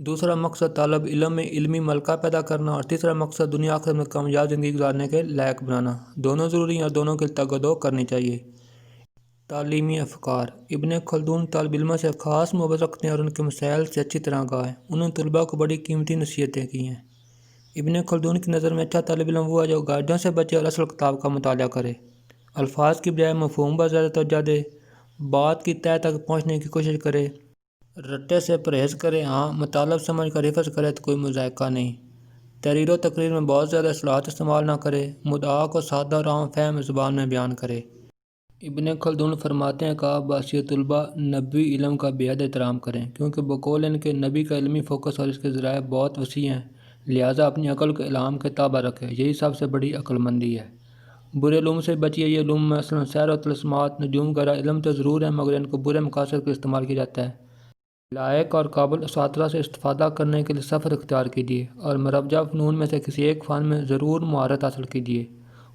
دوسرا مقصد طالب علم میں علمی ملکہ پیدا کرنا اور تیسرا مقصد دنیا آخرت میں کامیاب زندگی گزارنے کے لائق بنانا۔ دونوں ضروری ہیں اور دونوں کے تگ و دو کرنی چاہیے۔ تعلیمی افکار۔ ابن خلدون طالب علموں سے خاص محبت رکھتے ہیں اور ان کے مسائل سے اچھی طرح آگاہ ہیں۔ انہوں نے طلباء کو بڑی قیمتی نصیحتیں کی ہیں۔ ابن خلدون کی نظر میں اچھا طالب علم وہ ہے جو گائیڈوں سے بچے اور اصل کتاب کا مطالعہ کرے، الفاظ کی بجائے مفہوم پر زیادہ توجہ دے، بات کی تہہ تک پہنچنے کی کوشش کرے، رٹے سے پرہیز کرے، ہاں مطالب سمجھ کر حفظ کرے تو کوئی مذائقہ نہیں، تحریر و تقریر میں بہت زیادہ اصطلاحات استعمال نہ کرے، مدعا کو سادہ اور عام فہم زبان میں بیان کرے۔ ابن خلدون فرماتے ہیں کہ عباسی طلباء نبوی علم کا بے حد احترام کریں، کیونکہ بقول ان کے نبی کا علمی فوکس اور اس کے ذرائع بہت وسیع ہیں، لہٰذا اپنی عقل کو الہام کے تابع رکھے، یہی سب سے بڑی عقل مندی ہے۔ برے علوم سے بچیے۔ یہ علوم مثلاً سحر و طلسمات، نجوم وغیرہ علم تو ضرور ہیں مگر ان کو برے مقاصد کے استعمال کیا جاتا ہے۔ لائق اور قابل اساتذہ سے استفادہ کرنے کے لیے سفر اختیار کیجیے اور مروجہ فنون میں سے کسی ایک فن میں ضرور مہارت حاصل کیجیے۔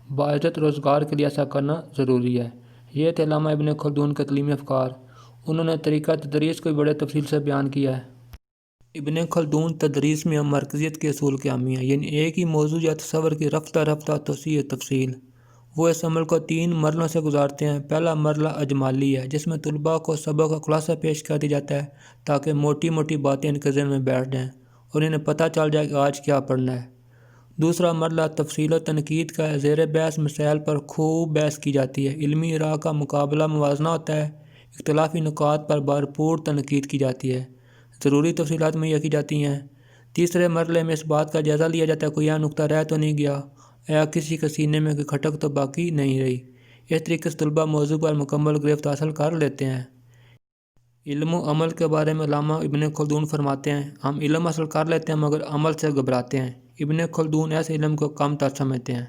باعزت روزگار کے لیے ایسا کرنا ضروری ہے۔ یہ تھے علامہ ابن خلدون کے تعلیمی افکار۔ انہوں نے طریقہ تدریس کو بھی بڑے تفصیل سے بیان کیا ہے۔ ابن خلدون تدریس میں مرکزیت کے اصول کے حامی ہیں، یعنی ایک ہی موضوع یا تصور کی رفتہ رفتہ توسیع تفصیل۔ وہ اس عمل کو 3 مرحلوں سے گزارتے ہیں۔ پہلا مرحلہ اجمالی ہے، جس میں طلباء کو سبق کا خلاصہ پیش کر دیا جاتا ہے تاکہ موٹی موٹی باتیں ان کے ذہن میں بیٹھ جائیں اور انہیں پتہ چل جائے کہ آج کیا پڑھنا ہے۔ دوسرا مرحلہ تفصیل و تنقید کا ہے۔ زیر بحث مسائل پر خوب بحث کی جاتی ہے، علمی راہ کا مقابلہ موازنہ ہوتا ہے، اختلافی نکات پر بھرپور تنقید کی جاتی ہے، ضروری تفصیلات مہیا کی جاتی ہیں۔ تیسرے مرحلے میں اس بات کا جائزہ لیا جاتا ہے کوئی یہ نقطہ رہ تو نہیں گیا یا کسی کے سینے میں کوئی کھٹک تو باقی نہیں رہی۔ اس طریقے سے طلباء موضوع پر مکمل گرفت حاصل کر لیتے ہیں۔ علم و عمل کے بارے میں علامہ ابن خلدون فرماتے ہیں، ہم علم حاصل کر لیتے ہیں مگر عمل سے گھبراتے ہیں۔ ابن خلدون ایسے علم کو کم تر سمجھتے ہیں،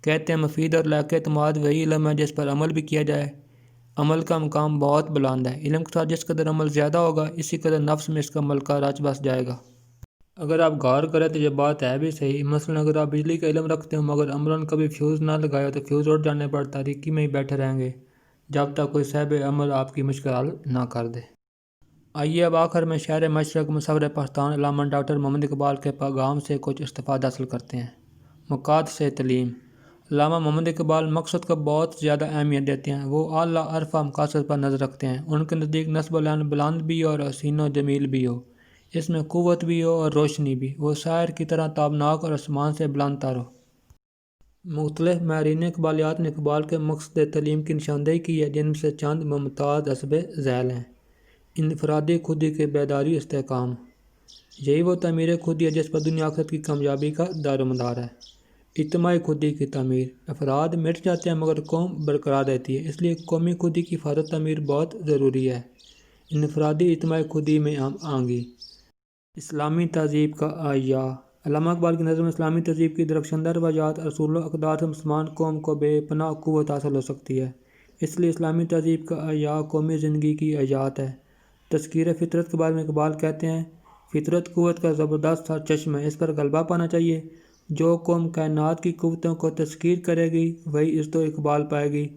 کہتے ہیں مفید اور لائق اعتماد وہی علم ہے جس پر عمل بھی کیا جائے۔ عمل کا مقام بہت بلند ہے، علم کے ساتھ جس قدر عمل زیادہ ہوگا اسی قدر نفس میں اس کا ملکہ رچ بس جائے گا۔ اگر آپ غور کریں تو یہ بات ہے بھی صحیح۔ مثلاً اگر آپ بجلی کا علم رکھتے ہو مگر عملاً کبھی فیوز نہ لگائے تو فیوز اڑ جانے پر تاریکی میں ہی بیٹھے رہیں گے جب تک کوئی صاحب عمل آپ کی مشکل حل نہ کر دے۔ آئیے اب آخر میں شہر مشرق مصور پاکستان علامہ ڈاکٹر محمد اقبال کے پیغام سے کچھ استفادہ حاصل کرتے ہیں۔ مقاصد سے تعلیم۔ علامہ محمد اقبال مقصد کو بہت زیادہ اہمیت دیتے ہیں، وہ اعلیٰ عرفہ مقاصد پر نظر رکھتے ہیں۔ ان کے نزدیک نسب العین بلند بھی ہو اور حسین و جمیل بھی ہو، اس میں قوت بھی ہو اور روشنی بھی، وہ شاعر کی طرح تابناک اور آسمان سے بلند تر ہو۔ مختلف ماہرین اقبالیات نے اقبال کے مقصد تعلیم کی نشاندہی کی ہے، جن میں سے چند ممتاز حسب ذیل ہیں۔ انفرادی خودی کے بیداری استحکام۔ یہی وہ تعمیر خودی ہے جس پر دنیا آخرت کی کامیابی کا دار و مدار ہے۔ اجتماعی خودی کی تعمیر۔ افراد مٹ جاتے ہیں مگر قوم برقرار رہتی ہے، اس لیے قومی خودی کی حفاظت تعمیر بہت ضروری ہے۔ انفرادی اجتماعی خودی میں ہم آہنگی۔ اسلامی تہذیب کا احیاء۔ علامہ اقبال کی نظر میں اسلامی تہذیب کی درخشندہ روایات اور اصول و اقدار سے مسلمان قوم کو بے پناہ قوت حاصل ہو سکتی ہے، اس لیے اسلامی تہذیب کا احیاء قومی زندگی کی حیات ہے۔ تذکیر فطرت کے بارے میں اقبال کہتے ہیں، فطرت قوت کا زبردست چشمہ ہے، اس پر غلبہ پانا چاہیے۔ جو قوم کائنات کی قوتوں کو تذکیر کرے گی وہی عزت و اقبال پائے گی۔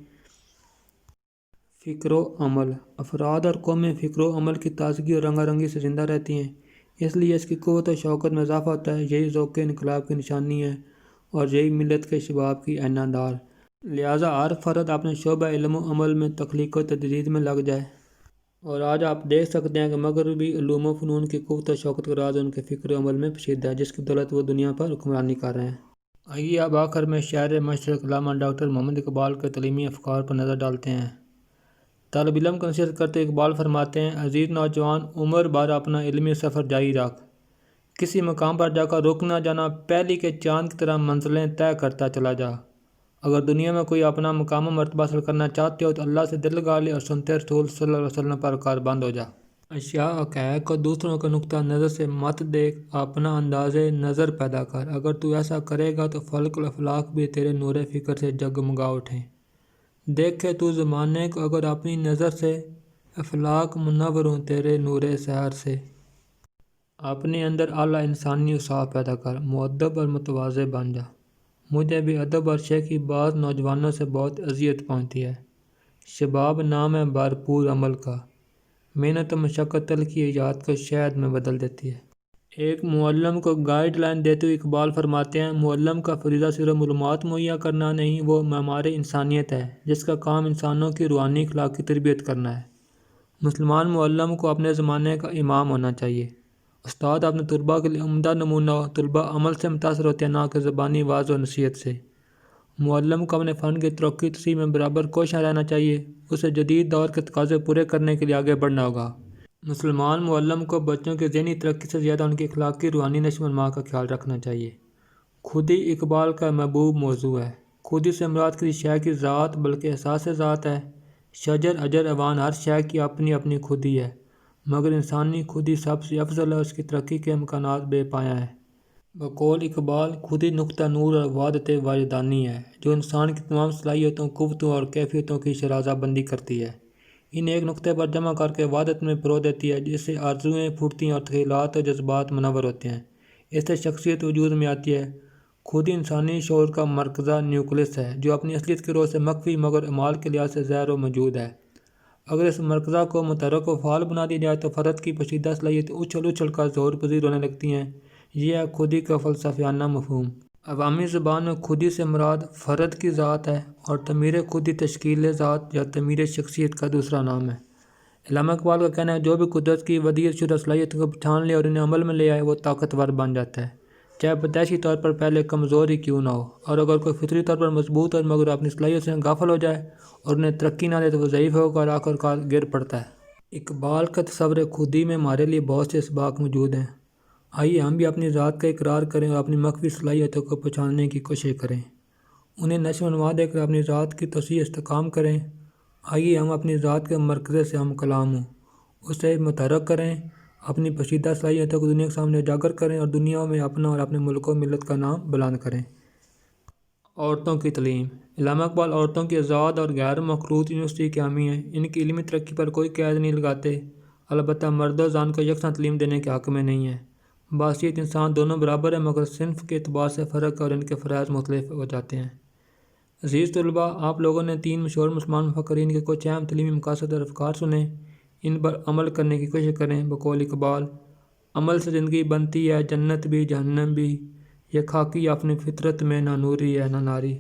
فکر و عمل۔ افراد اور قومیں فکر و عمل کی تازگی اور رنگا رنگی سے زندہ رہتی ہیں، اس لیے اس کی قوت و شوکت میں اضافہ ہوتا ہے، یہی ذوق انقلاب کی نشانی ہے اور یہی ملت کے شباب کی آئینہ دار۔ لہٰذا ہر فرد اپنے شعبہ علم و عمل میں تخلیق و تجدید میں لگ جائے۔ اور آج آپ دیکھ سکتے ہیں کہ مغربی علوم و فنون کی قوت و شوکت کا راز ان کے فکر و عمل میں پوشیدہ ہے، جس کی بدولت وہ دنیا پر حکمرانی کر رہے ہیں۔ آئیے اب آخر میں شاعر مشرق علامہ ڈاکٹر محمد اقبال کے تعلیمی افکار پر نظر ڈالتے ہیں۔ طالب علم کو نصیحت کرتے اقبال فرماتے ہیں، عزیز نوجوان، عمر بھر اپنا علمی سفر جاری رکھ، کسی مقام پر جا کر رک نہ جانا، پہلی کے چاند کی طرح منزلیں طے کرتا چلا جا۔ اگر دنیا میں کوئی اپنا مقام و مرتبہ حاصل کرنا چاہتے ہو تو اللہ سے دل لگا لے اور سنت رسول صلی اللہ علیہ وسلم پر کار بند ہو جا۔ اشیاء حقائق کو دوسروں کے نقطہ نظر سے مت دیکھ، اپنا انداز نظر پیدا کر، اگر تو ایسا کرے گا تو فلک الافلاق بھی تیرے نور فکر سے جگمگا اٹھیں۔ دیکھے تو زمانے کو اگر اپنی نظر سے، افلاق منور ہوں تیرے نور سحر سے۔ اپنے اندر اعلیٰ انسانی اوصاف پیدا کر، مؤدب اور متواضع بن جا۔ مجھے بھی ادب اور شیخی بعض نوجوانوں سے بہت اذیت پہنچتی ہے۔ شباب نام ہے بھرپور عمل کا، محنت و مشقت تلخی حیات کو شہد میں بدل دیتی ہے۔ ایک معلم کو گائیڈ لائن دیتے ہوئے اقبال فرماتے ہیں، معلم کا فریضہ صرف معلومات مہیا کرنا نہیں، وہ معمار انسانیت ہے جس کا کام انسانوں کی روحانی اخلاقی تربیت کرنا ہے۔ مسلمان معلم کو اپنے زمانے کا امام ہونا چاہیے۔ استاد اپنے طلباء کے لیے عمدہ نمونہ ہو۔ طلباء عمل سے متاثر ہوتے ہیں، نہ کہ زبانی وعظ و نصیحت سے۔ معلم کو اپنے فن کی ترقی تسیح میں برابر کوشاں رہنا چاہیے۔ اسے جدید دور کے تقاضے پورے کرنے کے لیے آگے بڑھنا ہوگا۔ مسلمان معلم کو بچوں کی ذہنی ترقی سے زیادہ ان کی اخلاقی روحانی نشو و نما کا خیال رکھنا چاہیے۔ خودی اقبال کا محبوب موضوع ہے۔ خودی سے مراد کسی شے کی ذات بلکہ احساس ذات ہے۔ شجر اجر ایوان ہر شے کی اپنی اپنی خودی ہے، مگر انسانی خودی سب سے افضل ہے، اس کی ترقی کے امکانات بے پایہ ہیں۔ بقول اقبال، خودی نقطہ نور اور وحدت وجدانی ہے جو انسان کی تمام صلاحیتوں، قوتوں اور کیفیتوں کی شرازہ بندی کرتی ہے، انہیں ایک نقطے پر جمع کر کے وحدت میں پرو دیتی ہے، جس سے آرزوئیں پھوٹتی ہیں اور خیالات اور جذبات منور ہوتے ہیں۔ اس سے شخصیت وجود میں آتی ہے۔ خودی انسانی شعور کا مرکزہ نیوکلس ہے جو اپنی اصلیت کی روح سے مخفی مگر اعمال کے لحاظ سے ظاہر و موجود ہے۔ اگر اس مرکزہ کو متحرک و فعال بنا دیا جائے تو فرد کی پوشیدہ صلاحیتیں اچھل اچھل کر ظہور پذیر ہونے لگتی ہیں۔ یہ ہے خودی کا فلسفیانہ مفہوم۔ عوامی زبان میں خودی سے مراد فرد کی ذات ہے اور تعمیر خودی تشکیل ذات یا تعمیر شخصیت کا دوسرا نام ہے۔ علامہ اقبال کا کہنا ہے، جو بھی قدرت کی ودیعت شدہ صلاحیتوں کو پہچان لے اور انہیں عمل میں لے آئے وہ طاقتور بن جاتا ہے، چاہے پیدائشی طور پر پہلے کمزور ہی کیوں نہ ہو۔ اور اگر کوئی فطری طور پر مضبوط اور مگر اپنی صلاحیت سے غافل ہو جائے اور انہیں ترقی نہ دے تو وہ ضعیف ہو کر آخر کار گر پڑتا ہے۔ اقبال کا تصور خودی میں ہمارے لیے بہت سے اسباق موجود ہیں۔ آئیے ہم بھی اپنی ذات کا اقرار کریں اور اپنی مخفی صلاحیتوں کو پہچاننے کی کوشش کریں، انہیں نشو و نما دے کر اپنی ذات کی توسیع استحکام کریں۔ آئیے ہم اپنی ذات کے مرکزے سے ہم کلام ہوں، اسے متحرک کریں، اپنی پوشیدہ صلاحیتوں کو دنیا کے سامنے اجاگر کریں اور دنیا میں اپنا اور اپنے ملک و ملت کا نام بلند کریں۔ عورتوں کی تعلیم۔ علامہ اقبال عورتوں کی آزاد اور غیر مخلوط یونیورسٹی کے حامی ہیں۔ ان کی علمی ترقی پر کوئی قید نہیں لگاتے، البتہ مرد و زن کو یکساں تعلیم دینے کے حق میں نہیں ہیں۔ بحیثیت انسان دونوں برابر ہیں، مگر صنف کے اعتبار سے فرق اور ان کے فرائض مختلف ہو جاتے ہیں۔ عزیز طلباء، آپ لوگوں نے 3 مشہور مسلمان مفکرین کے کچھ اہم تعلیمی مقاصد اور افکار سنے، ان پر عمل کرنے کی کوشش کریں۔ بقول اقبال، عمل سے زندگی بنتی ہے جنت بھی جہنم بھی، یہ خاکی اپنی فطرت میں نہ نوری ہے نہ ناری۔